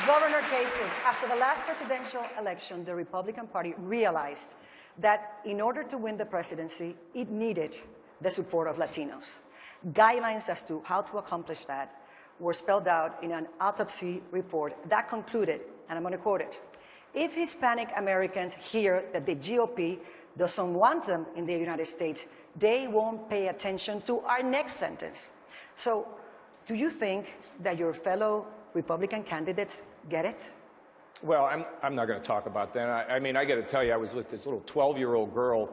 Governor Kasich, after the last presidential election, the Republican Party realized that in order to win the presidency, it needed the support of Latinos. Guidelines as to how to accomplish that were spelled out in an autopsy report that concluded, and I'm going to quote it, "If Hispanic Americans hear that the GOP doesn't want them in the United States, they won't pay attention to our next sentence." So, do you think that your fellow Republican candidates get it? Well, I'm not going to talk about that. I mean, I got to tell you, I was with this little 12-year-old girl,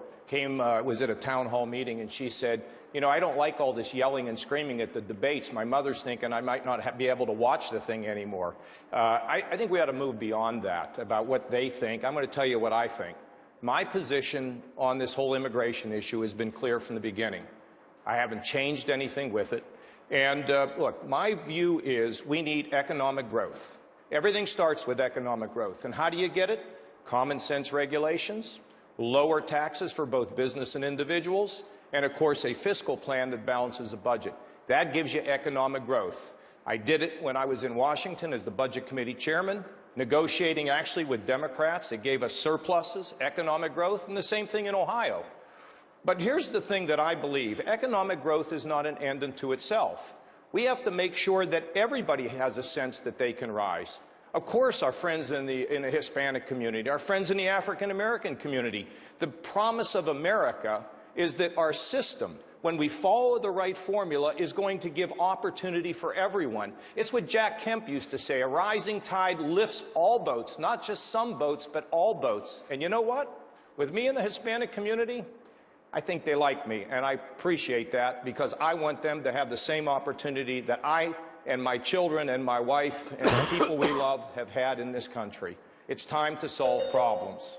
was at a town hall meeting, and she said, you know, I don't like all this yelling and screaming at the debates. My mother's thinking I might not be able to watch the thing anymore. I think we ought to move beyond that, about what they think. I'm going to tell you what I think. My position on this whole immigration issue has been clear from the beginning. I haven't changed anything with it. And look, my view is we need economic growth. Everything starts with economic growth. And how do you get it? Common sense regulations, lower taxes for both business and individuals, and of course a fiscal plan that balances the budget. That gives you economic growth. I did it when I was in Washington as the Budget Committee chairman, negotiating actually with Democrats. It gave us surpluses, economic growth, and the same thing in Ohio. But here's the thing that I believe. Economic growth is not an end unto itself. We have to make sure that everybody has a sense that they can rise. Of course, our friends in the Hispanic community, our friends in the African American community. The promise of America is that our system, when we follow the right formula, is going to give opportunity for everyone. It's what Jack Kemp used to say, a rising tide lifts all boats, not just some boats, but all boats. And you know what? With me in the Hispanic community, I think they like me, and I appreciate that because I want them to have the same opportunity that I and my children and my wife and the people we love have had in this country. It's time to solve problems.